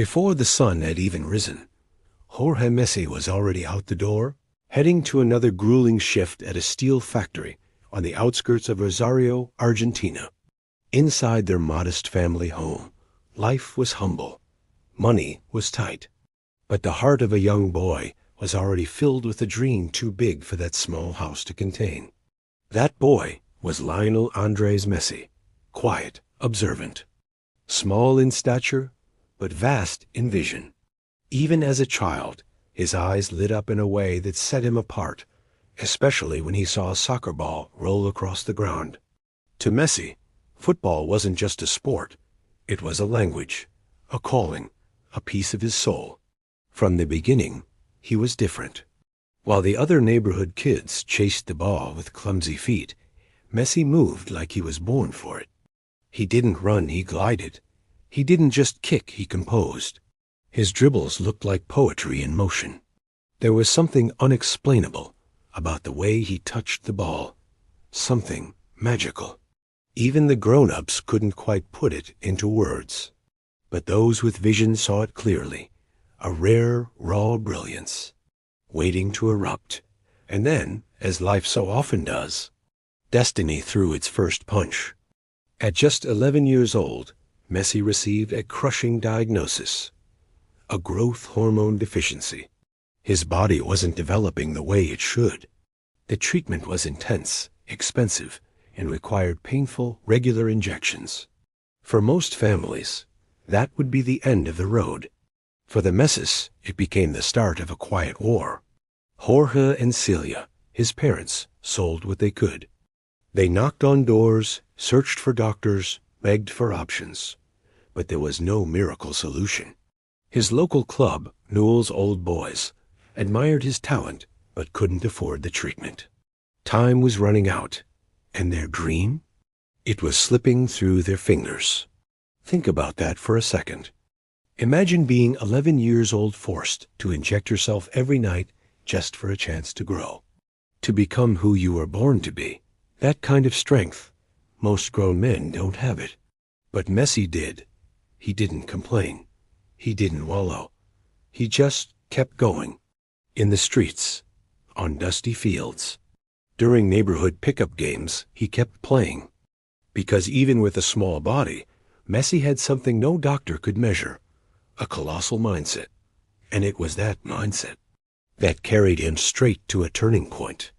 Before the sun had even risen, Jorge Messi was already out the door, heading to another grueling shift at a steel factory on the outskirts of Rosario, Argentina. Inside their modest family home, life was humble. Money was tight. But the heart of a young boy was already filled with a dream too big for that small house to contain. That boy was Lionel Andres Messi, quiet, observant, small in stature, but vast in vision. Even as a child, his eyes lit up in a way that set him apart, especially when he saw a soccer ball roll across the ground. To Messi, football wasn't just a sport. It was a language, a calling, a piece of his soul. From the beginning, he was different. While the other neighborhood kids chased the ball with clumsy feet, Messi moved like he was born for it. He didn't run, he glided. He didn't just kick, he composed. His dribbles looked like poetry in motion. There was something unexplainable about the way he touched the ball, something magical. Even the grown-ups couldn't quite put it into words. But those with vision saw it clearly, a rare, raw brilliance, waiting to erupt. And then, as life so often does, destiny threw its first punch. At just 11 years old, Messi received a crushing diagnosis, a growth hormone deficiency. His body wasn't developing the way it should. The treatment was intense, expensive, and required painful, regular injections. For most families, that would be the end of the road. For the Messis, it became the start of a quiet war. Jorge and Celia, his parents, sold what they could. They knocked on doors, searched for doctors, begged for options. But there was no miracle solution. His local club, Newell's Old Boys, admired his talent but couldn't afford the treatment. Time was running out, and their dream? It was slipping through their fingers. Think about that for a second. Imagine being 11 years old, forced to inject yourself every night just for a chance to grow, to become who you were born to be. That kind of strength, most grown men don't have it. But Messi did. He didn't complain. He didn't wallow. He just kept going. In the streets, on dusty fields, during neighborhood pickup games, he kept playing. Because even with a small body, Messi had something no doctor could measure, a colossal mindset. And it was that mindset that carried him straight to a turning point.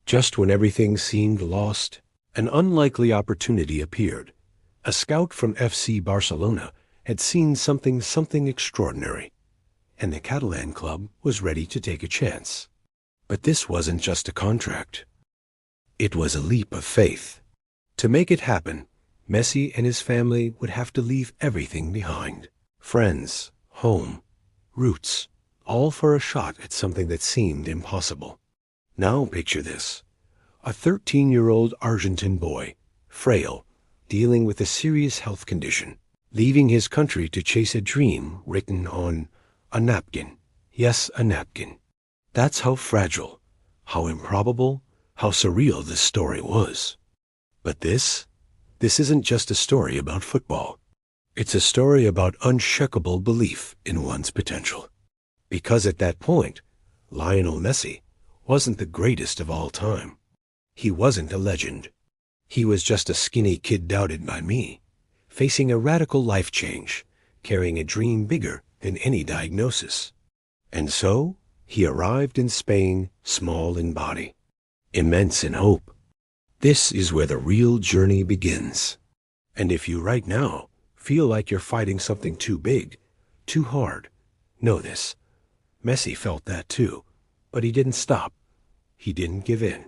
Just when everything seemed lost, an unlikely opportunity appeared. A scout from FC Barcelona had seen something extraordinary, and the Catalan club was ready to take a chance. But this wasn't just a contract. It was a leap of faith. To make it happen, Messi and his family would have to leave everything behind. Friends, home, roots, all for a shot at something that seemed impossible. Now picture this. A 13-year-old Argentine boy, frail, dealing with a serious health condition, leaving his country to chase a dream written on a napkin. Yes, a napkin. That's how fragile, how improbable, how surreal this story was. But this isn't just a story about football. It's a story about unshakable belief in one's potential. Because at that point, Lionel Messi wasn't the greatest of all time. He wasn't a legend. He was just a skinny kid doubted by me, facing a radical life change, carrying a dream bigger than any diagnosis. And so, he arrived in Spain, small in body, immense in hope. This is where the real journey begins. And if you right now feel like you're fighting something too big, too hard, know this. Messi felt that too, but he didn't stop. He didn't give in.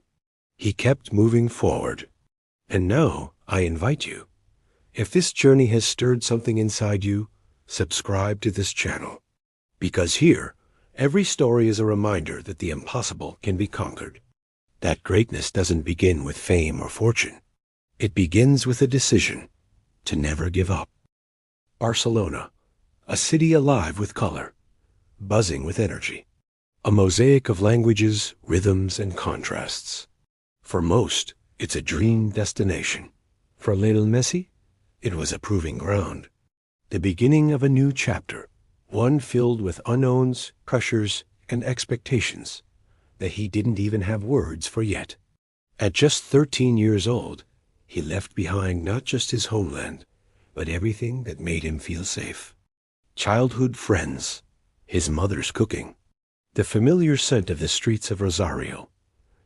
He kept moving forward. And now, I invite you, if this journey has stirred something inside you, subscribe to this channel. Because here, every story is a reminder that the impossible can be conquered. That greatness doesn't begin with fame or fortune. It begins with a decision to never give up. Barcelona, a city alive with color, buzzing with energy, a mosaic of languages, rhythms, and contrasts. For most, it's a dream destination. For Lionel Messi, it was a proving ground, the beginning of a new chapter, one filled with unknowns, pressures, and expectations that he didn't even have words for yet. At just 13 years old, he left behind not just his homeland, but everything that made him feel safe. Childhood friends, his mother's cooking, the familiar scent of the streets of Rosario,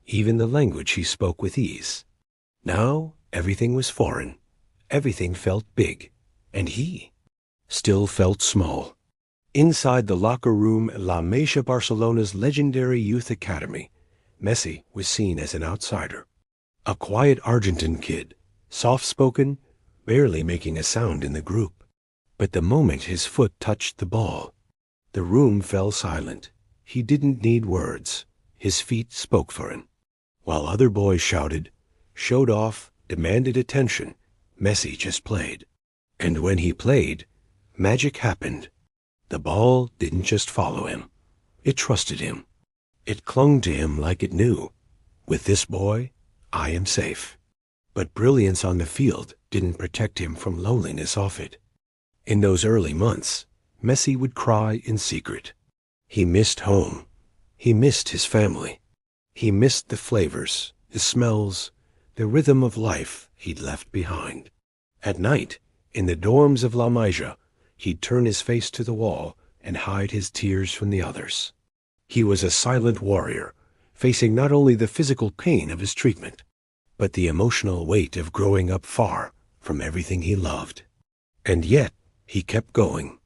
even the language he spoke with ease. Now everything was foreign, everything felt big, and he still felt small. Inside the locker room at La Masia Barcelona's legendary youth academy, Messi was seen as an outsider. A quiet Argentine kid, soft-spoken, barely making a sound in the group. But the moment his foot touched the ball, the room fell silent. He didn't need words. His feet spoke for him. While other boys shouted, showed off, demanded attention, Messi just played. And when he played, magic happened. The ball didn't just follow him. It trusted him. It clung to him like it knew, with this boy, I am safe. But brilliance on the field didn't protect him from loneliness off it. In those early months, Messi would cry in secret. He missed home. He missed his family. He missed the flavors, the smells, the rhythm of life he'd left behind. At night, in the dorms of La Masia, he'd turn his face to the wall and hide his tears from the others. He was a silent warrior, facing not only the physical pain of his treatment, but the emotional weight of growing up far from everything he loved. And yet, he kept going.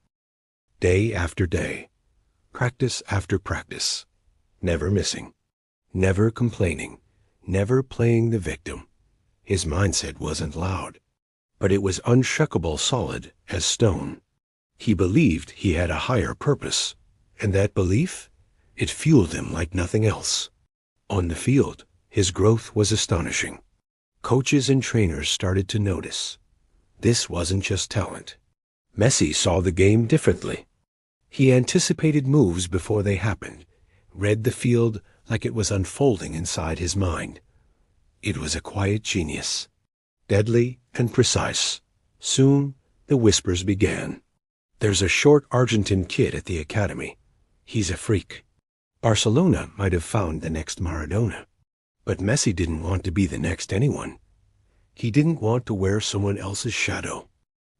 Day after day, practice after practice, never missing, never complaining, never playing the victim. His mindset wasn't loud, but it was unshakable, solid as stone. He believed he had a higher purpose, and that belief, it fueled him like nothing else. On the field, his growth was astonishing. Coaches and trainers started to notice. This wasn't just talent. Messi saw the game differently. He anticipated moves before they happened, read the field like it was unfolding inside his mind. It was a quiet genius, deadly and precise. Soon, the whispers began. There's a short Argentine kid at the academy. He's a freak. Barcelona might have found the next Maradona. But Messi didn't want to be the next anyone. He didn't want to wear someone else's shadow.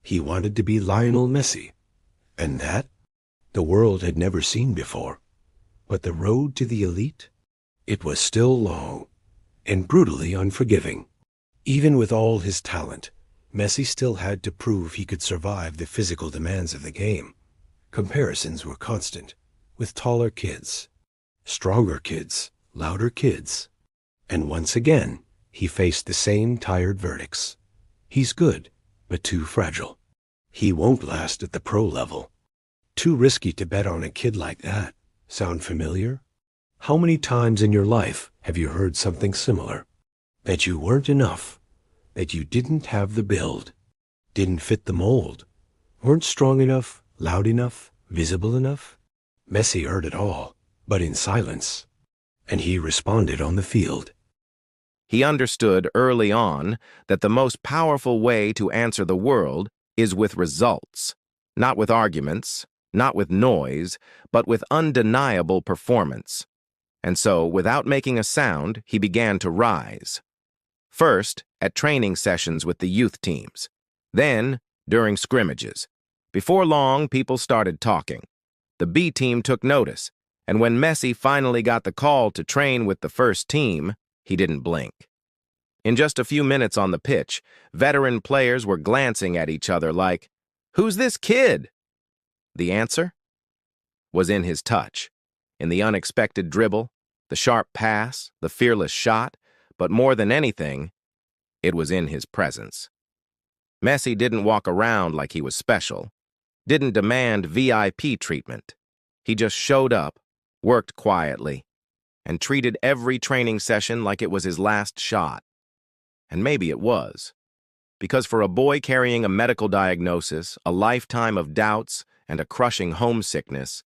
He wanted to be Lionel Messi. And that, the world had never seen before. But the road to the elite? It was still long and brutally unforgiving. Even with all his talent, Messi still had to prove he could survive the physical demands of the game. Comparisons were constant, with taller kids, stronger kids, louder kids. And once again, he faced the same tired verdicts. He's good, but too fragile. He won't last at the pro level. Too risky to bet on a kid like that. Sound familiar? How many times in your life have you heard something similar? That you weren't enough, that you didn't have the build, didn't fit the mold, weren't strong enough, loud enough, visible enough? Messi heard it all, but in silence. And he responded on the field. He understood early on that the most powerful way to answer the world is with results, not with arguments, not with noise, but with undeniable performance. And so, without making a sound, he began to rise. First, at training sessions with the youth teams. Then, during scrimmages. Before long, people started talking. The B team took notice, and when Messi finally got the call to train with the first team, he didn't blink. In just a few minutes on the pitch, veteran players were glancing at each other like, "Who's this kid?" The answer was in his touch, in the unexpected dribble, the sharp pass, the fearless shot, but more than anything, it was in his presence. Messi didn't walk around like he was special, didn't demand VIP treatment. He just showed up, worked quietly, and treated every training session like it was his last shot. And maybe it was. Because for a boy carrying a medical diagnosis, a lifetime of doubts, and a crushing homesickness,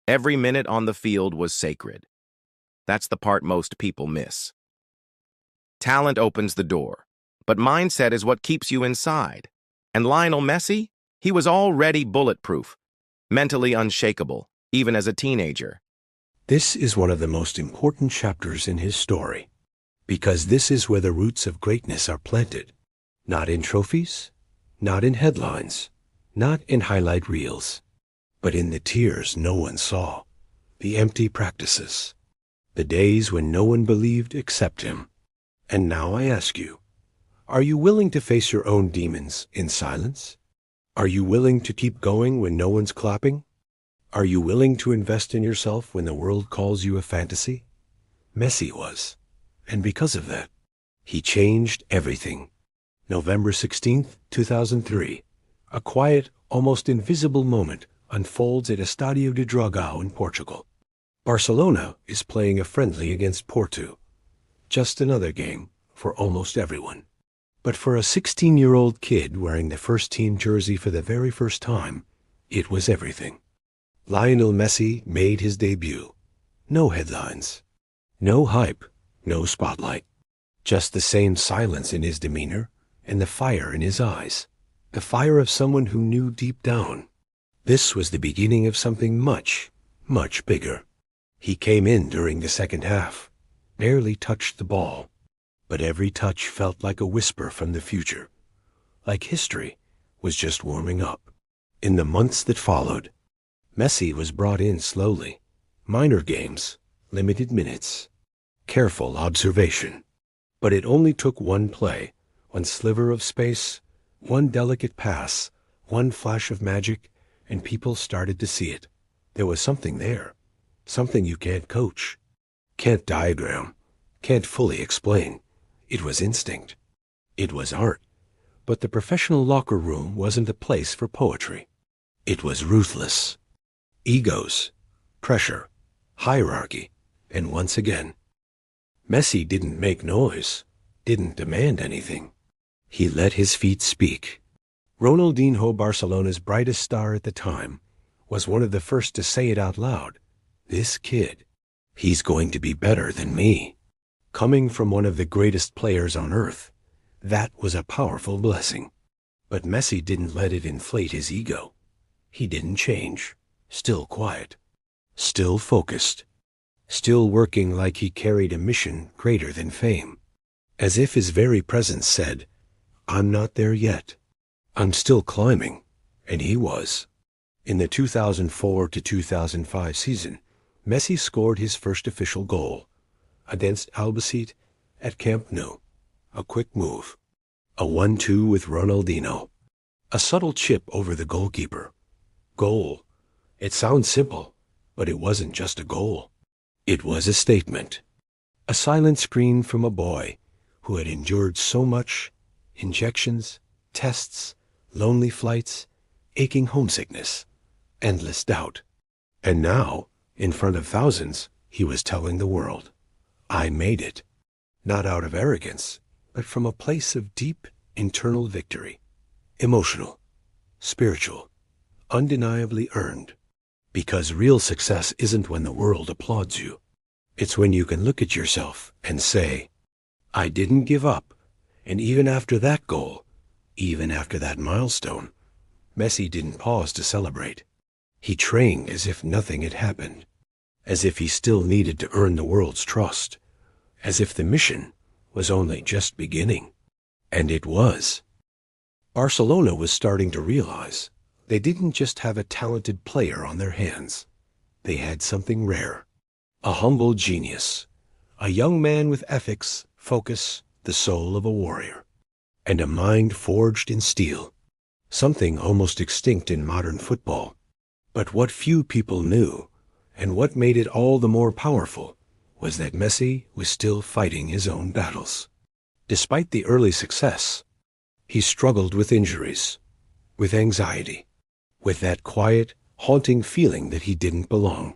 every minute on the field was sacred. That's the part most people miss. Talent opens the door, but mindset is what keeps you inside. And Lionel Messi? He was already bulletproof. mentally unshakable, even as a teenager. This is one of the most important chapters in his story, because this is where the roots of greatness are planted, not in trophies, not in headlines, not in highlight reels, but in the tears no one saw, the empty practices, the days when no one believed except him. And now I ask you, are you willing to face your own demons in silence? Are you willing to keep going when no one's clapping? Are you willing to invest in yourself when the world calls you a fantasy? Messi was, and because of that, he changed everything. November 16th, 2003, a quiet, almost invisible moment unfolds at Estádio de Dragão in Portugal. Barcelona is playing a friendly against Porto. Just another game for almost everyone. But for a 16-year-old kid wearing the first-team jersey for the very first time, it was everything. Lionel Messi made his debut. No headlines, no hype, no spotlight. Just the same silence in his demeanor and the fire in his eyes. The fire of someone who knew deep down. This was the beginning of something much, much bigger. He came in during the second half, barely touched the ball, but every touch felt like a whisper from the future, like history was just warming up. In the months that followed, Messi was brought in slowly. Minor games, limited minutes, careful observation. But it only took one play, one sliver of space, one delicate pass, one flash of magic, and people started to see it. There was something there, something you can't coach, can't diagram, can't fully explain. It was instinct. It was art. But the professional locker room wasn't a place for poetry. It was ruthless. Egos, pressure, hierarchy, and once again, Messi didn't make noise, didn't demand anything. He let his feet speak. Ronaldinho, Barcelona's brightest star at the time, was one of the first to say it out loud. This kid, he's going to be better than me. Coming from one of the greatest players on earth, that was a powerful blessing. But Messi didn't let it inflate his ego. He didn't change. Still quiet, still focused, still working like he carried a mission greater than fame. As if his very presence said, I'm not there yet. I'm still climbing. And he was. In the 2004 to 2005 season, Messi scored his first official goal against Albacete at Camp Nou. A quick move. A 1-2 with Ronaldinho. A subtle chip over the goalkeeper. Goal. It sounds simple, but it wasn't just a goal. It was a statement. A silent scream from a boy who had endured so much, injections, tests, lonely flights, aching homesickness, endless doubt. And now, in front of thousands, he was telling the world, I made it. Not out of arrogance, but from a place of deep internal victory. Emotional, spiritual, undeniably earned. Because real success isn't when the world applauds you. It's when you can look at yourself and say, I didn't give up. And even after that goal, even after that milestone, Messi didn't pause to celebrate. He trained as if nothing had happened, as if he still needed to earn the world's trust, as if the mission was only just beginning. And it was. Barcelona was starting to realize they didn't just have a talented player on their hands. They had something rare. A humble genius. A young man with ethics, focus, the soul of a warrior. And a mind forged in steel. Something almost extinct in modern football. But what few people knew, and what made it all the more powerful, was that Messi was still fighting his own battles. Despite the early success, he struggled with injuries, with anxiety, with that quiet, haunting feeling that he didn't belong.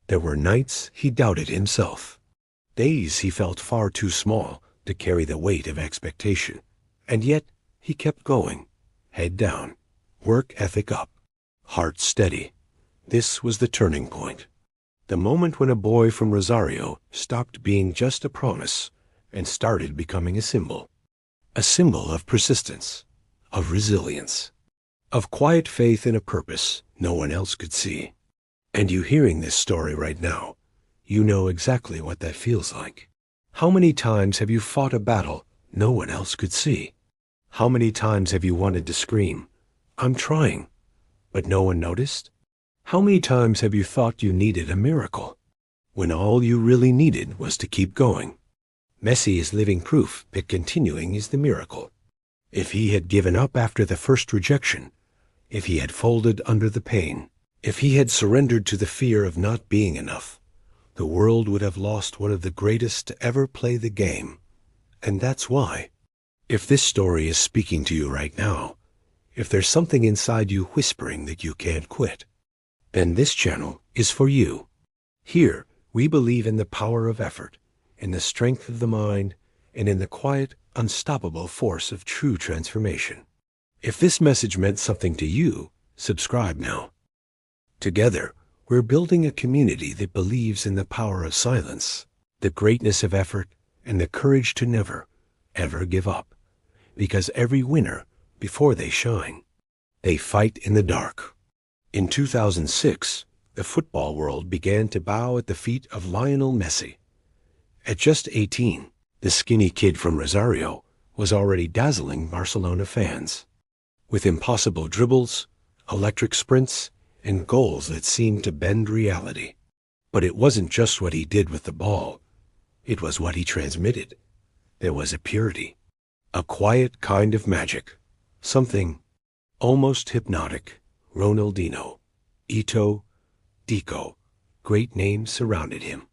There were nights he doubted himself. Days he felt far too small to carry the weight of expectation. And yet he kept going, head down, work ethic up, heart steady. This was the turning point. The moment when a boy from Rosario stopped being just a promise and started becoming a symbol. A symbol of persistence, of resilience, of quiet faith in a purpose no one else could see. And you hearing this story right now, you know exactly what that feels like. How many times have you fought a battle no one else could see? How many times have you wanted to scream, "I'm trying," but no one noticed? How many times have you thought you needed a miracle, when all you really needed was to keep going? Messi is living proof that continuing is the miracle. If he had given up after the first rejection, if he had folded under the pain, if he had surrendered to the fear of not being enough, the world would have lost one of the greatest to ever play the game. And that's why, if this story is speaking to you right now, if there's something inside you whispering that you can't quit, then this channel is for you. Here, we believe in the power of effort, in the strength of the mind, and in the quiet, unstoppable force of true transformation. If this message meant something to you, subscribe now. Together, we're building a community that believes in the power of silence, the greatness of effort, and the courage to never, ever give up. Because every winner, before they shine, they fight in the dark. In 2006, the football world began to bow at the feet of Lionel Messi. At just 18, the skinny kid from Rosario was already dazzling Barcelona fans, with impossible dribbles, electric sprints, and goals that seemed to bend reality. But it wasn't just what he did with the ball. It was what he transmitted. There was a purity, a quiet kind of magic, something almost hypnotic. Ronaldinho, Ito, Deco, great names surrounded him.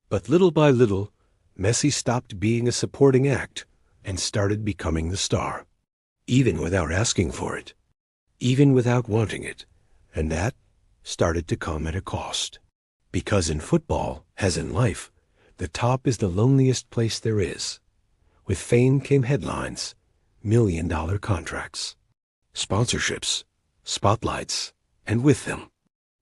But little by little, Messi stopped being a supporting act and started becoming the star, even without asking for it, even without wanting it. And that started to come at a cost. Because in football, as in life, the top is the loneliest place there is. With fame came headlines, million-dollar contracts, sponsorships, spotlights, and with them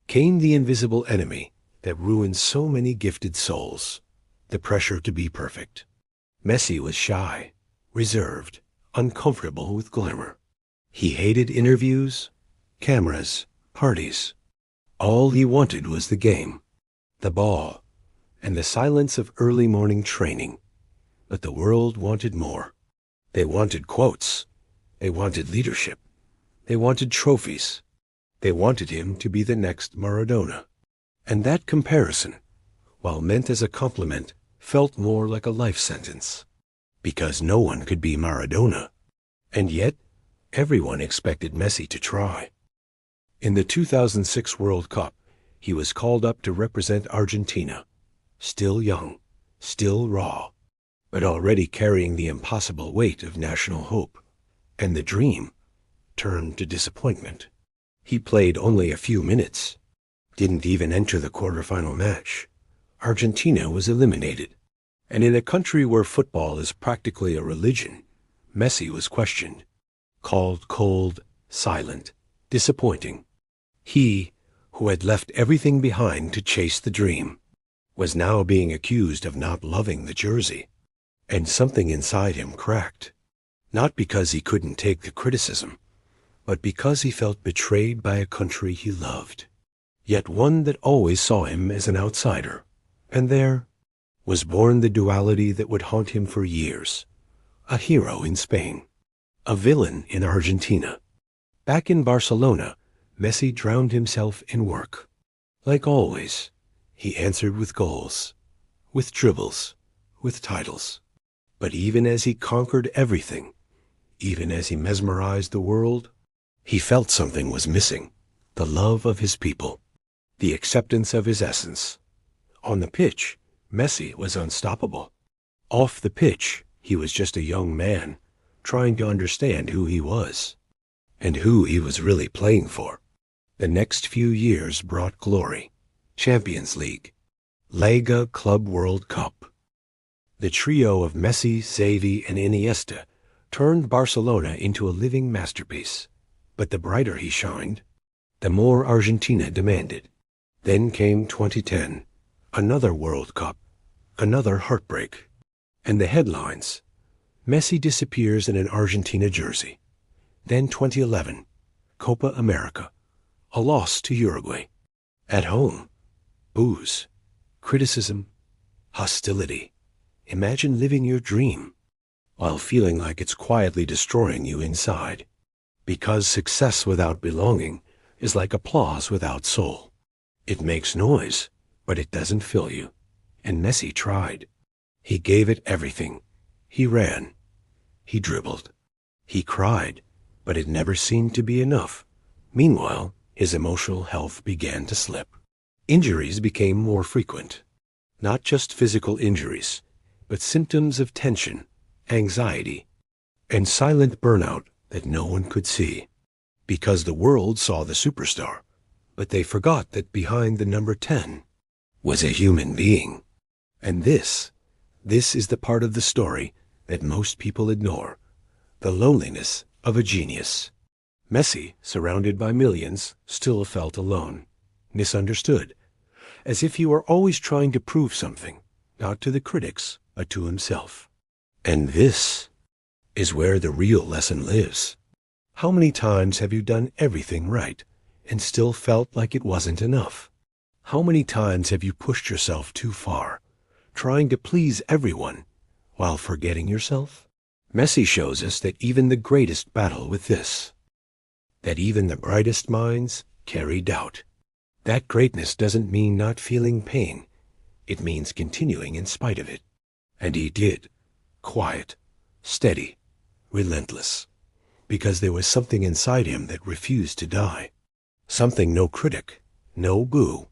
came the invisible enemy that ruins so many gifted souls, the pressure to be perfect. Messi was shy, reserved, uncomfortable with glamour. He hated interviews, cameras, parties. All he wanted was the game, the ball, and the silence of early morning training. But the world wanted more. They wanted quotes. They wanted leadership. They wanted trophies. They wanted him to be the next Maradona. And that comparison, while meant as a compliment, felt more like a life sentence. Because no one could be Maradona. And yet, everyone expected Messi to try. In the 2006 World Cup, he was called up to represent Argentina. Still young, still raw, but already carrying the impossible weight of national hope. And the dream turned to disappointment. He played only a few minutes, didn't even enter the quarterfinal match. Argentina was eliminated. And in a country where football is practically a religion, Messi was questioned, called cold, silent, disappointing. He, who had left everything behind to chase the dream, was now being accused of not loving the jersey. And something inside him cracked, not because he couldn't take the criticism, but because he felt betrayed by a country he loved, yet one that always saw him as an outsider. And there was born the duality that would haunt him for years. A hero in Spain, a villain in Argentina. Back in Barcelona, Messi drowned himself in work. Like always, he answered with goals, with dribbles, with titles. But even as he conquered everything, even as he mesmerized the world, he felt something was missing, the love of his people, the acceptance of his essence. On the pitch, Messi was unstoppable. Off the pitch, he was just a young man, trying to understand who he was, and who he was really playing for. The next few years brought glory, Champions League, Liga Club World Cup. The trio of Messi, Xavi, and Iniesta turned Barcelona into a living masterpiece. But the brighter he shined, the more Argentina demanded. Then came 2010, another World Cup, another heartbreak. And the headlines, Messi disappears in an Argentina jersey. Then 2011, Copa America, a loss to Uruguay. At home, booze, criticism, hostility. Imagine living your dream while feeling like it's quietly destroying you inside. Because success without belonging is like applause without soul. It makes noise, but it doesn't fill you. And Messi tried. He gave it everything. He ran. He dribbled. He cried, but it never seemed to be enough. Meanwhile, his emotional health began to slip. Injuries became more frequent. Not just physical injuries, but symptoms of tension, anxiety, and silent burnout that no one could see. Because the world saw the superstar, but they forgot that behind the number 10 was a human being. And this is the part of the story that most people ignore, the loneliness of a genius. Messi, surrounded by millions, still felt alone, misunderstood, as if he were always trying to prove something, not to the critics, but to himself. And this is where the real lesson lives. How many times have you done everything right and still felt like it wasn't enough? How many times have you pushed yourself too far, trying to please everyone while forgetting yourself? Messi shows us that even the greatest battle with this, that even the brightest minds carry doubt. That greatness doesn't mean not feeling pain. It means continuing in spite of it. And he did. Quiet, steady, relentless. Because there was something inside him that refused to die. Something no critic, no boo,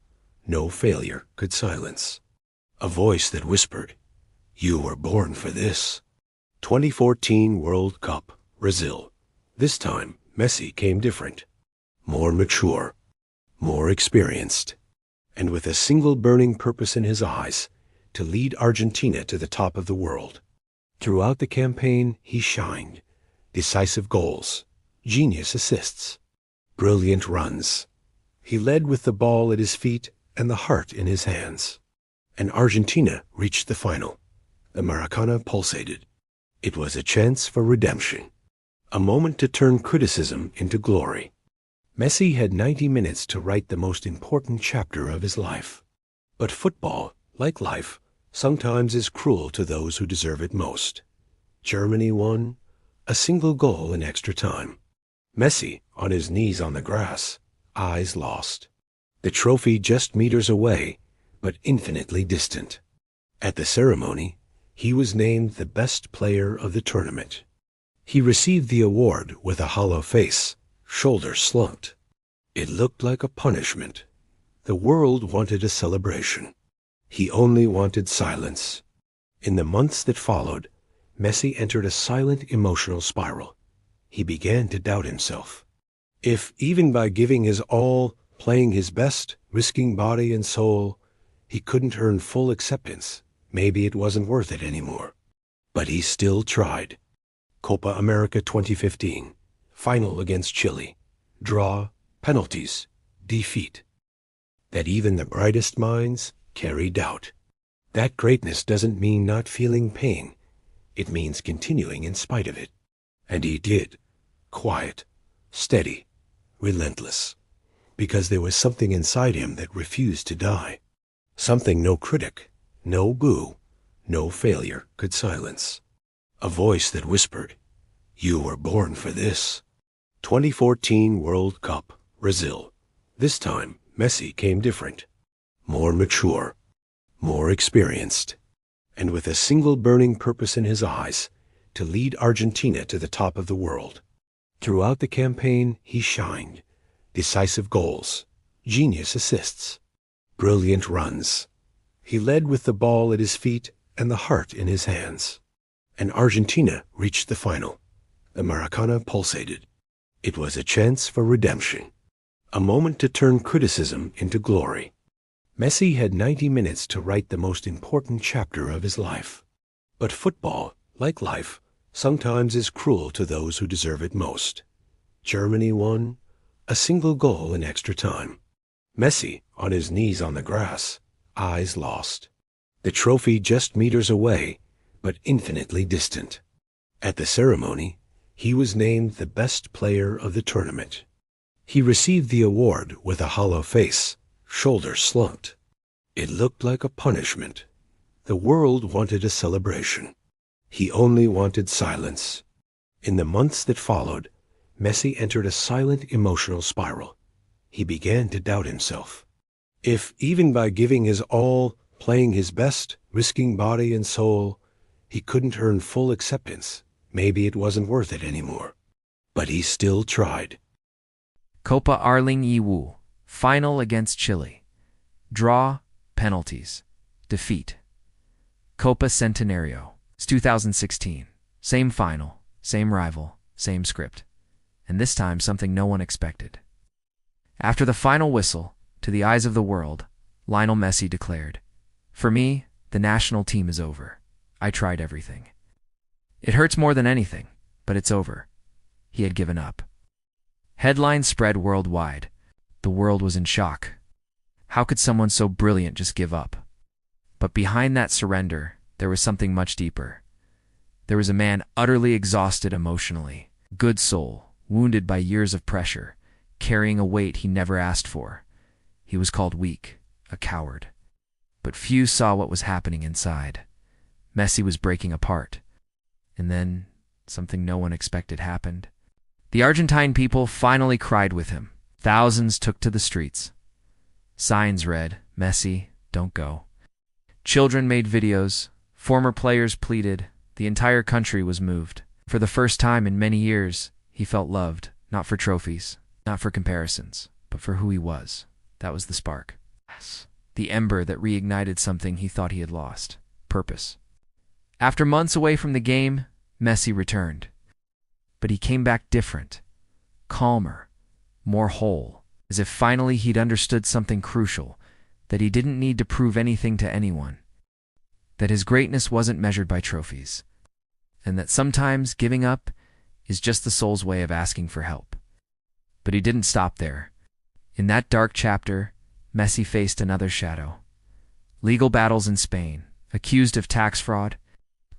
no failure could silence. A voice that whispered, "You were born for this." 2014 World Cup, Brazil. This time, Messi came different. More mature, more experienced, and with a single burning purpose in his eyes, to lead Argentina to the top of the world. Throughout the campaign, he shined. Decisive goals, genius assists, brilliant runs. He led with the ball at his feet and the heart in his hands. And Argentina reached the final. The Maracana pulsated. It was a chance for redemption, a moment to turn criticism into glory. Messi had 90 minutes to write the most important chapter of his life. But football, like life, sometimes is cruel to those who deserve it most. Germany won. A single goal in extra time. Messi, on his knees on the grass, eyes lost. The trophy just meters away, but infinitely distant. At the ceremony, he was named the best player of the tournament. He received the award with a hollow face, shoulders slumped. It looked like a punishment. The world wanted a celebration. He only wanted silence. In the months that followed, Messi entered a silent emotional spiral. He began to doubt himself. If, even by giving his all, playing his best, risking body and soul, he couldn't earn full acceptance, maybe it wasn't worth it anymore. But he still tried. Copa America 2015, final against Chile, draw, penalties, defeat. That even the brightest minds carry doubt. That greatness doesn't mean not feeling pain. It means continuing in spite of it. And he did. Quiet, steady, relentless. Because there was something inside him that refused to die. Something no critic, no boo, no failure could silence. A voice that whispered, "You were born for this." 2014 World Cup, Brazil. This time, Messi came different. More mature, more experienced, and with a single burning purpose in his eyes, to lead Argentina to the top of the world. Throughout the campaign, he shined. Decisive goals, genius assists, brilliant runs. He led with the ball at his feet and the heart in his hands. And Argentina reached the final. The Maracana pulsated. It was a chance for redemption, a moment to turn criticism into glory. Messi had 90 minutes to write the most important chapter of his life. But football, like life, sometimes is cruel to those who deserve it most. Germany won. A single goal in extra time. Messi, on his knees on the grass, eyes lost. The trophy just meters away, but infinitely distant. At the ceremony, he was named the best player of the tournament. He received the award with a hollow face, shoulders slumped. It looked like a punishment. The world wanted a celebration. He only wanted silence. In the months that followed, Messi entered a silent emotional spiral. He began to doubt himself. If, even by giving his all, playing his best, risking body and soul, he couldn't earn full acceptance, maybe it wasn't worth it anymore. But he still tried. Copa Arling Iwu, final against Chile. Draw, penalties, defeat. Copa Centenario, it's 2016. Same final, same rival, same script. And this time something no one expected. After the final whistle, to the eyes of the world, Lionel Messi declared, "For me, the national team is over. I tried everything. It hurts more than anything, but it's over." He had given up. Headlines spread worldwide. The world was in shock. How could someone so brilliant just give up? But behind that surrender, there was something much deeper. There was a man utterly exhausted emotionally, good soul, wounded by years of pressure, carrying a weight he never asked for. He was called weak, a coward. But few saw what was happening inside. Messi was breaking apart. And then, something no one expected happened. The Argentine people finally cried with him. Thousands took to the streets. Signs read, "Messi, don't go." Children made videos. Former players pleaded. The entire country was moved. For the first time in many years, he felt loved, not for trophies, not for comparisons, but for who he was. That was the spark. The ember that reignited something he thought he had lost. Purpose. After months away from the game, Messi returned. But he came back different, calmer, more whole, as if finally he'd understood something crucial, that he didn't need to prove anything to anyone, that his greatness wasn't measured by trophies, and that sometimes giving up is just the soul's way of asking for help. But he didn't stop there. In that dark chapter, Messi faced another shadow. Legal battles in Spain, accused of tax fraud,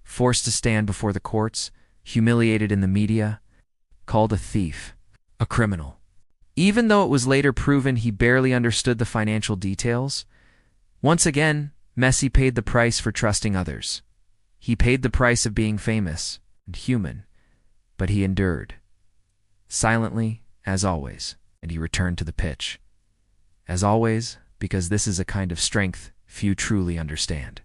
forced to stand before the courts, humiliated in the media, called a thief, a criminal. Even though it was later proven he barely understood the financial details, once again, Messi paid the price for trusting others. He paid the price of being famous and human, but he endured. Silently, as always, and he returned to the pitch. As always, because this is a kind of strength few truly understand.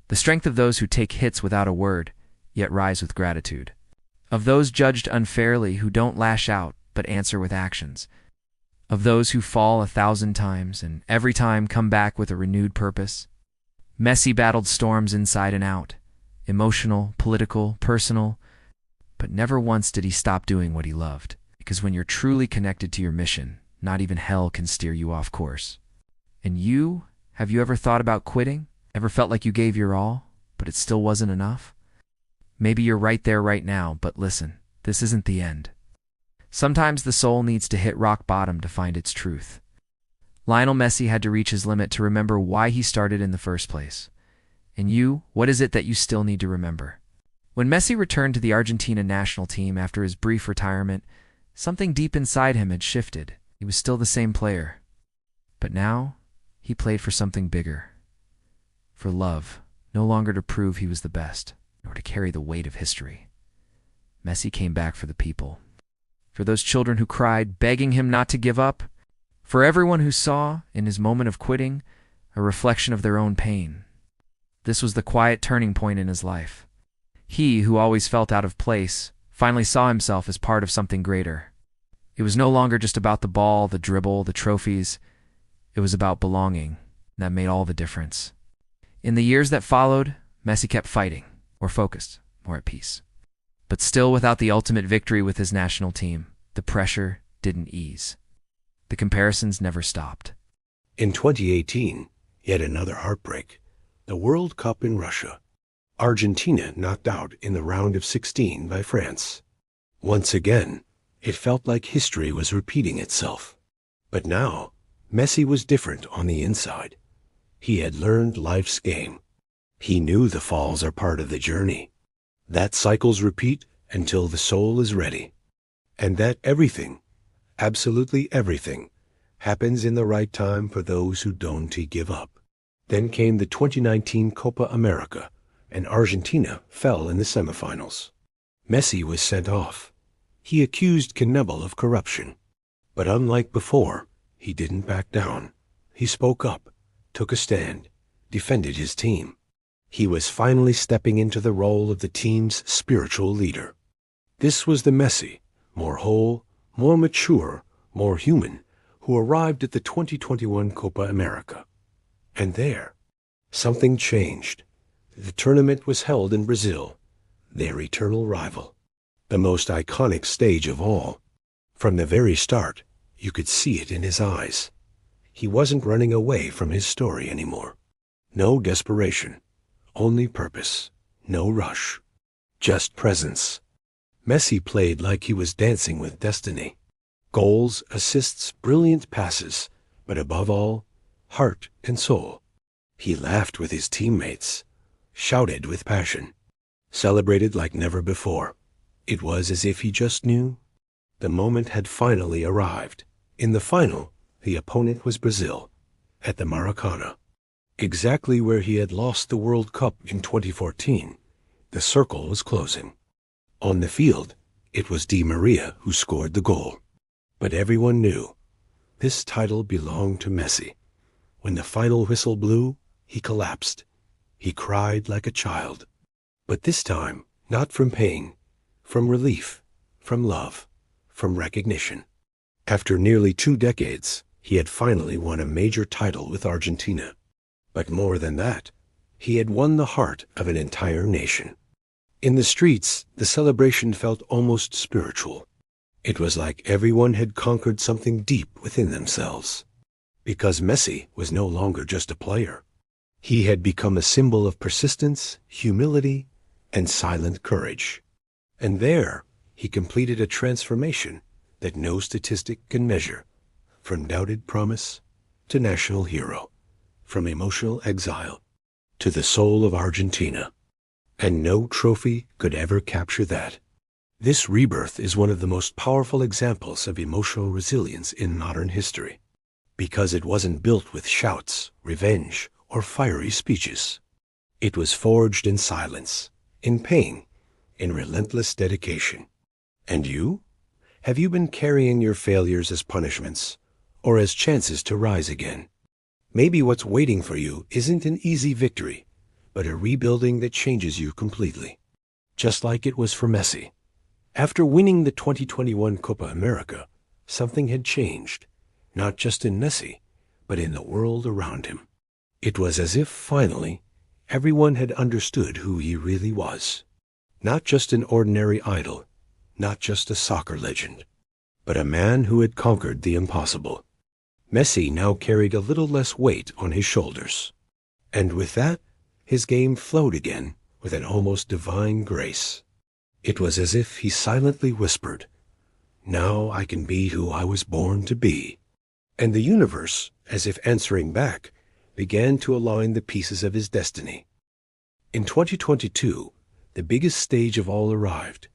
The strength of those who take hits without a word, yet rise with gratitude. Of those judged unfairly who don't lash out, but answer with actions. Of those who fall 1,000 times and every time come back with a renewed purpose. Messi battled storms inside and out, emotional, political, personal, but never once did he stop doing what he loved. Because when you're truly connected to your mission, not even hell can steer you off course. And you, have you ever thought about quitting? Ever felt like you gave your all, but it still wasn't enough? Maybe you're right there right now, but listen, this isn't the end. Sometimes the soul needs to hit rock bottom to find its truth. Lionel Messi had to reach his limit to remember why he started in the first place. And you, what is it that you still need to remember? When Messi returned to the Argentina national team after his brief retirement, something deep inside him had shifted. He was still the same player. But now, he played for something bigger. For love, no longer to prove he was the best, nor to carry the weight of history. Messi came back for the people. For those children who cried, begging him not to give up. For everyone who saw, in his moment of quitting, a reflection of their own pain. This was the quiet turning point in his life. He, who always felt out of place, finally saw himself as part of something greater. It was no longer just about the ball, the dribble, the trophies. It was about belonging. That made all the difference. In the years that followed, Messi kept fighting, more focused, more at peace. But still without the ultimate victory with his national team, the pressure didn't ease. The comparisons never stopped. In 2018, yet another heartbreak. The World Cup in Russia. Argentina knocked out in the round of 16 by France. Once again, it felt like history was repeating itself. But now, Messi was different on the inside. He had learned life's game. He knew the falls are part of the journey. That cycles repeat until the soul is ready. And that everything, Absolutely everything happens in the right time for those who don't give up. Then came the 2019 Copa America, and Argentina fell in the semifinals. Messi was sent off. He accused Canelo of corruption. But unlike before, he didn't back down. He spoke up, took a stand, defended his team. He was finally stepping into the role of the team's spiritual leader. This was the Messi, more whole, more mature, more human, who arrived at the 2021 Copa America. And there, something changed. The tournament was held in Brazil, their eternal rival, the most iconic stage of all. From the very start, you could see it in his eyes. He wasn't running away from his story anymore. No desperation, only purpose, no rush, just presence. Messi played like he was dancing with destiny. Goals, assists, brilliant passes, but above all, heart and soul. He laughed with his teammates, shouted with passion, celebrated like never before. It was as if he just knew the moment had finally arrived. In the final, the opponent was Brazil, at the Maracanã. Exactly where he had lost the World Cup in 2014, the circle was closing. On the field, it was Di Maria who scored the goal. But everyone knew this title belonged to Messi. When the final whistle blew, he collapsed. He cried like a child. But this time, not from pain, from relief, from love, from recognition. After nearly 2 decades, he had finally won a major title with Argentina. But more than that, he had won the heart of an entire nation. In the streets, the celebration felt almost spiritual. It was like everyone had conquered something deep within themselves. Because Messi was no longer just a player. He had become a symbol of persistence, humility, and silent courage. And there, he completed a transformation that no statistic can measure. From doubted promise to national hero. From emotional exile to the soul of Argentina. And no trophy could ever capture that. This rebirth is one of the most powerful examples of emotional resilience in modern history, because it wasn't built with shouts, revenge, or fiery speeches. It was forged in silence, in pain, in relentless dedication. And you? Have you been carrying your failures as punishments, or as chances to rise again? Maybe what's waiting for you isn't an easy victory, but a rebuilding that changes you completely. Just like it was for Messi. After winning the 2021 Copa America, something had changed, not just in Messi, but in the world around him. It was as if finally everyone had understood who he really was. Not just an ordinary idol, not just a soccer legend, but a man who had conquered the impossible. Messi now carried a little less weight on his shoulders. And with that, his game flowed again with an almost divine grace. It was as if he silently whispered, "Now I can be who I was born to be." And the universe, as if answering back, began to align the pieces of his destiny. In 2022, the biggest stage of all arrived,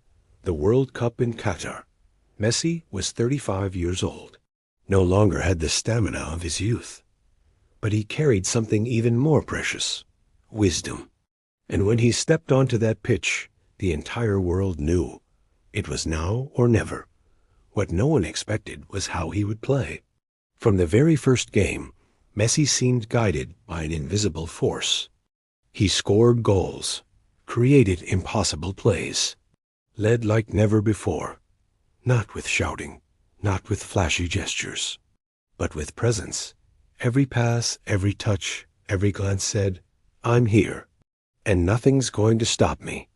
the World Cup in Qatar. Messi was 35 years old, no longer had the stamina of his youth. But he carried something even more precious, wisdom. And when he stepped onto that pitch, the entire world knew it was now or never. What no one expected was how he would play. From the very first game, Messi seemed guided by an invisible force. He scored goals, created impossible plays, led like never before, not with shouting, not with flashy gestures, but with presence. Every pass, every touch, every glance said, "I'm here, and nothing's going to stop me."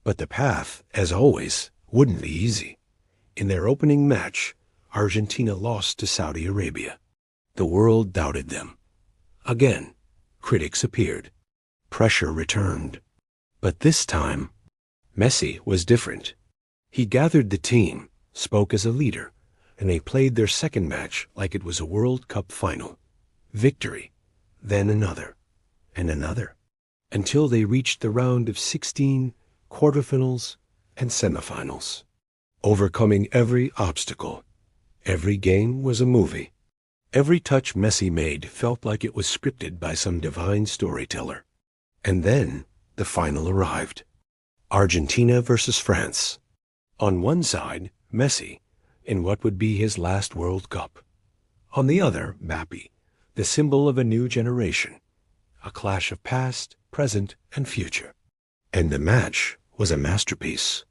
But the path, as always, wouldn't be easy. In their opening match, Argentina lost to Saudi Arabia. The world doubted them. Again, critics appeared. Pressure returned. But this time, Messi was different. He gathered the team, spoke as a leader, and they played their second match like it was a World Cup final. Victory, then another, and another, until they reached the round of 16, quarterfinals, and semifinals. Overcoming every obstacle, Every game was a movie. Every touch Messi made felt like it was scripted by some divine storyteller. And then the final arrived. Argentina versus France. On one side, Messi, in what would be his last World Cup. On the other, Mbappé, the symbol of a new generation. A clash of past, present, and future. And the match was a masterpiece.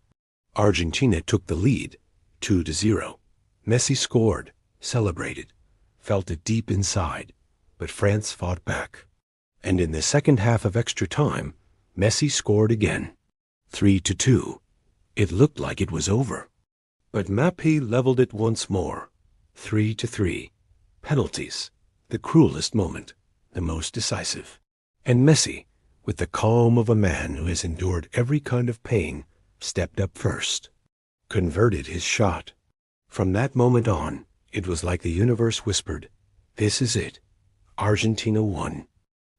Argentina took the lead, 2-0. Messi scored, celebrated, felt it deep inside, but France fought back. And in the second half of extra time, Messi scored again, 3-2. It looked like it was over. But Mbappé leveled it once more, 3-3. Penalties, the cruelest moment, the most decisive. And Messi, with the calm of a man who has endured every kind of pain, stepped up first, converted his shot. From that moment on, it was like the universe whispered, "This is it. Argentina won."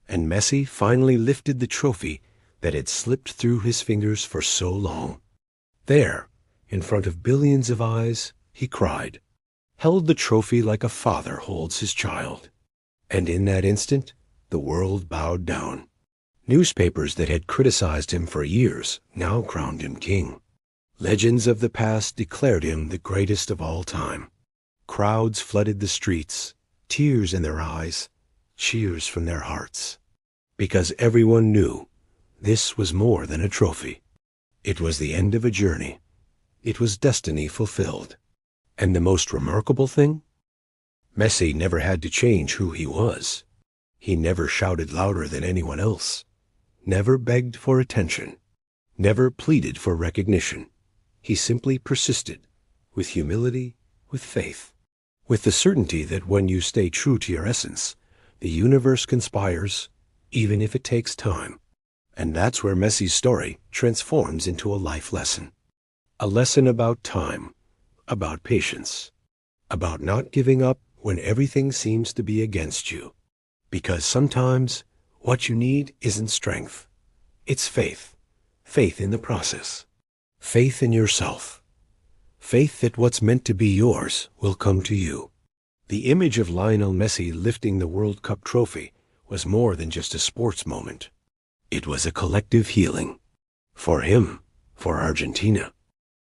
And Messi finally lifted the trophy that had slipped through his fingers for so long. There, in front of billions of eyes, he cried, held the trophy like a father holds his child. And in that instant, the world bowed down. Newspapers that had criticized him for years now crowned him king. Legends of the past declared him the greatest of all time. Crowds flooded the streets, tears in their eyes, cheers from their hearts. Because everyone knew this was more than a trophy. It was the end of a journey. It was destiny fulfilled. And the most remarkable thing? Messi never had to change who he was. He never shouted louder than anyone else. Never begged for attention. Never pleaded for recognition. He simply persisted, with humility, with faith, with the certainty that when you stay true to your essence, the universe conspires, even if it takes time. And that's where Messi's story transforms into a life lesson. A lesson about time, about patience, about not giving up when everything seems to be against you. Because sometimes what you need isn't strength. It's faith. Faith in the process. Faith in yourself. Faith that what's meant to be yours will come to you. The image of Lionel Messi lifting the World Cup trophy was more than just a sports moment. It was a collective healing. For him, for Argentina,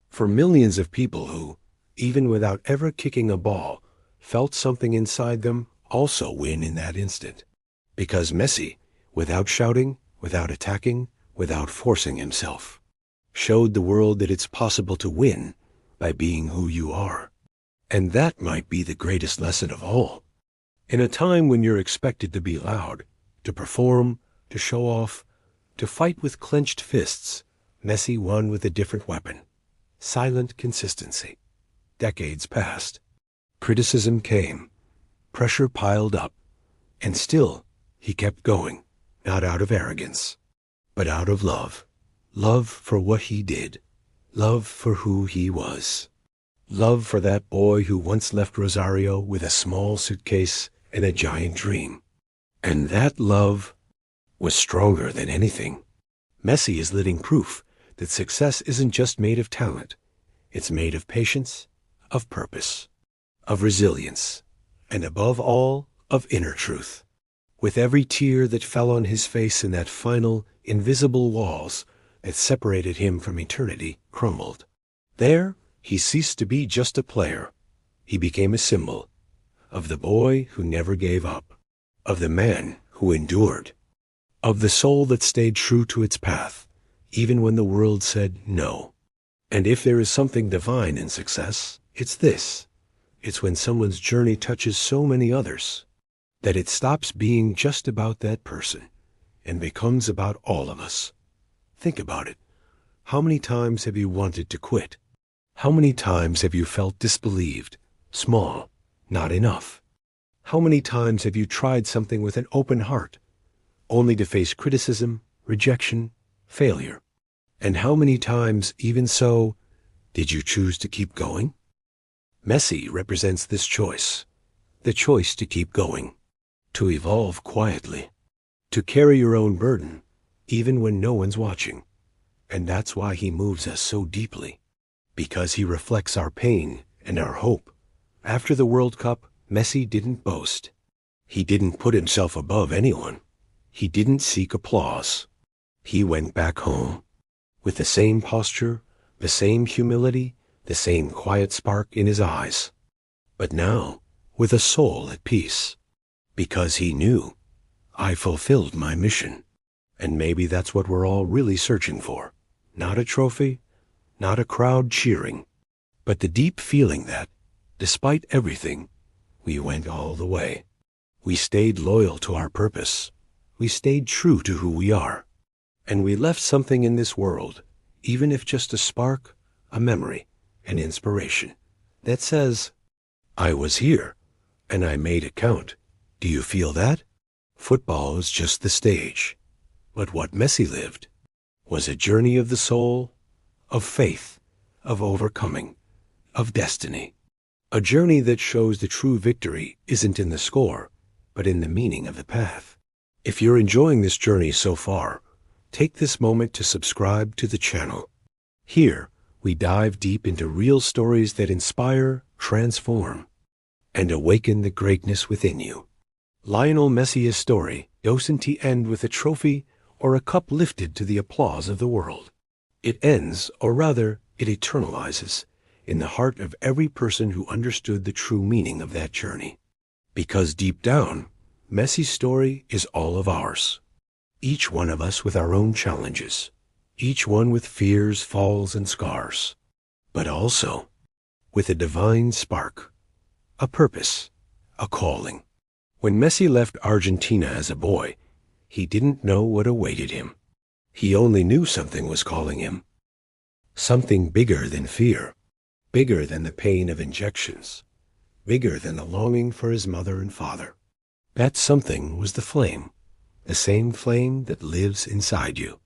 for millions of people who, even without ever kicking a ball, felt something inside them also win in that instant. Because Messi, without shouting, without attacking, without forcing himself, showed the world that it's possible to win by being who you are. And that might be the greatest lesson of all. In a time when you're expected to be loud, to perform, to show off, to fight with clenched fists, Messi won with a different weapon. Silent consistency. Decades passed. Criticism came. Pressure piled up. And still, he kept going, not out of arrogance, but out of love. Love for what he did. Love for who he was. Love for that boy who once left Rosario with a small suitcase and a giant dream. And that love was stronger than anything. Messi is living proof that success isn't just made of talent. It's made of patience, of purpose, of resilience, and above all, of inner truth. With every tear that fell on his face in that final, invisible walls that separated him from eternity crumbled. There, he ceased to be just a player. He became a symbol of the boy who never gave up, of the man who endured, of the soul that stayed true to its path, even when the world said no. And if there is something divine in success, it's this. It's when someone's journey touches so many others that it stops being just about that person and becomes about all of us. Think about it. How many times have you wanted to quit? How many times have you felt disbelieved, small, not enough? How many times have you tried something with an open heart, only to face criticism, rejection, failure? And how many times, even so, did you choose to keep going? Messi represents this choice, the choice to keep going, to evolve quietly, to carry your own burden, even when no one's watching. And that's why he moves us so deeply, because he reflects our pain and our hope, After the World Cup, Messi didn't boast. He didn't put himself above anyone. He didn't seek applause. He went back home with the same posture, the same humility, the same quiet spark in his eyes. But now, with a soul at peace, because he knew, I fulfilled my mission. And maybe that's what we're all really searching for. Not a trophy, not a crowd cheering, but the deep feeling that, despite everything, we went all the way. We stayed loyal to our purpose. We stayed true to who we are. And we left something in this world, even if just a spark, a memory, an inspiration, that says, I was here, and I made it count. Do you feel that? Football is just the stage. But what Messi lived was a journey of the soul, of faith, of overcoming, of destiny. A journey that shows the true victory isn't in the score, but in the meaning of the path. If you're enjoying this journey so far, take this moment to subscribe to the channel. Here, we dive deep into real stories that inspire, transform, and awaken the greatness within you. Lionel Messi's story doesn't end with a trophy or a cup lifted to the applause of the world. It ends, or rather, it eternalizes, in the heart of every person who understood the true meaning of that journey. Because deep down, Messi's story is all of ours. Each one of us with our own challenges, each one with fears, falls, and scars, but also with a divine spark, a purpose, a calling. When Messi left Argentina as a boy, he didn't know what awaited him. He only knew something was calling him. Something bigger than fear, bigger than the pain of injections, bigger than the longing for his mother and father. That something was the flame, the same flame that lives inside you.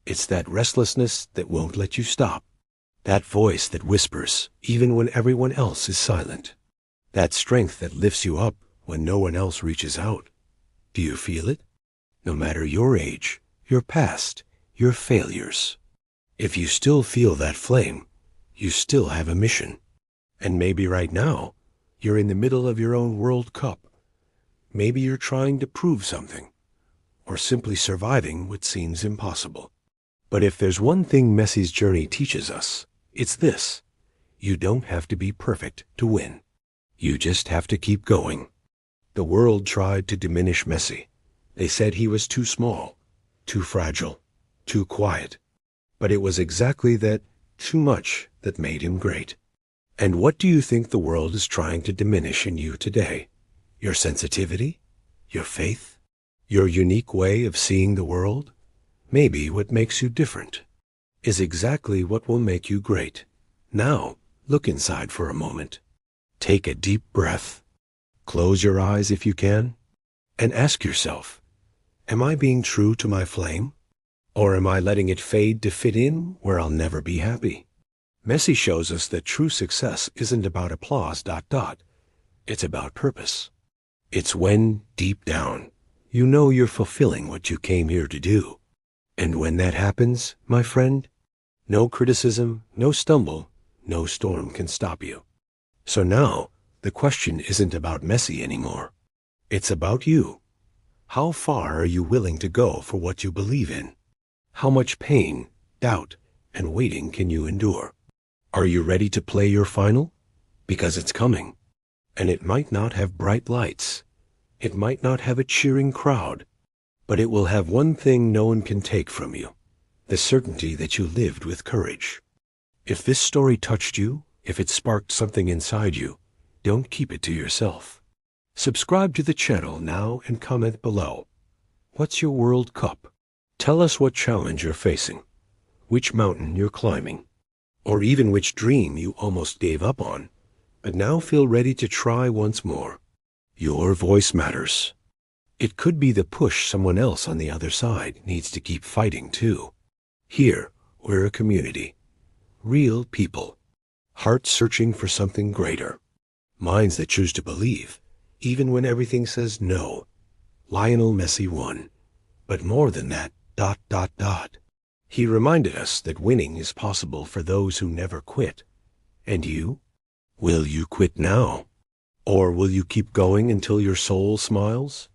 It's that restlessness that won't let you stop, that voice that whispers even when everyone else is silent, that strength that lifts you up when no one else reaches out. Do you feel it? No matter your age, your past, your failures. If you still feel that flame, you still have a mission. And maybe right now, you're in the middle of your own World Cup. Maybe you're trying to prove something, or simply surviving what seems impossible. But if there's one thing Messi's journey teaches us, it's this. You don't have to be perfect to win. You just have to keep going. The world tried to diminish Messi. They said he was too small, too fragile, too quiet. But it was exactly that too much that made him great. And what do you think the world is trying to diminish in you today? Your sensitivity? Your faith? Your unique way of seeing the world? Maybe what makes you different is exactly what will make you great. Now, look inside for a moment. Take a deep breath. Close your eyes if you can, and ask yourself, am I being true to my flame? Or am I letting it fade to fit in where I'll never be happy? Messi shows us that true success isn't about applause, It's about purpose. It's when, deep down, you know you're fulfilling what you came here to do. And when that happens, my friend, no criticism, no stumble, no storm can stop you. So now, the question isn't about Messi anymore. It's about you. How far are you willing to go for what you believe in? How much pain, doubt, and waiting can you endure? Are you ready to play your final? Because it's coming. And it might not have bright lights. It might not have a cheering crowd. But it will have one thing no one can take from you. The certainty that you lived with courage. If this story touched you, if it sparked something inside you, don't keep it to yourself. Subscribe to the channel now and comment below. What's your World Cup? Tell us what challenge you're facing, which mountain you're climbing, or even which dream you almost gave up on, but now feel ready to try once more. Your voice matters. It could be the push someone else on the other side needs to keep fighting too. Here, we're a community. Real people. Hearts searching for something greater. Minds that choose to believe, even when everything says no. Lionel Messi won. But more than that, He reminded us that winning is possible for those who never quit. And you? Will you quit now? Or will you keep going until your soul smiles?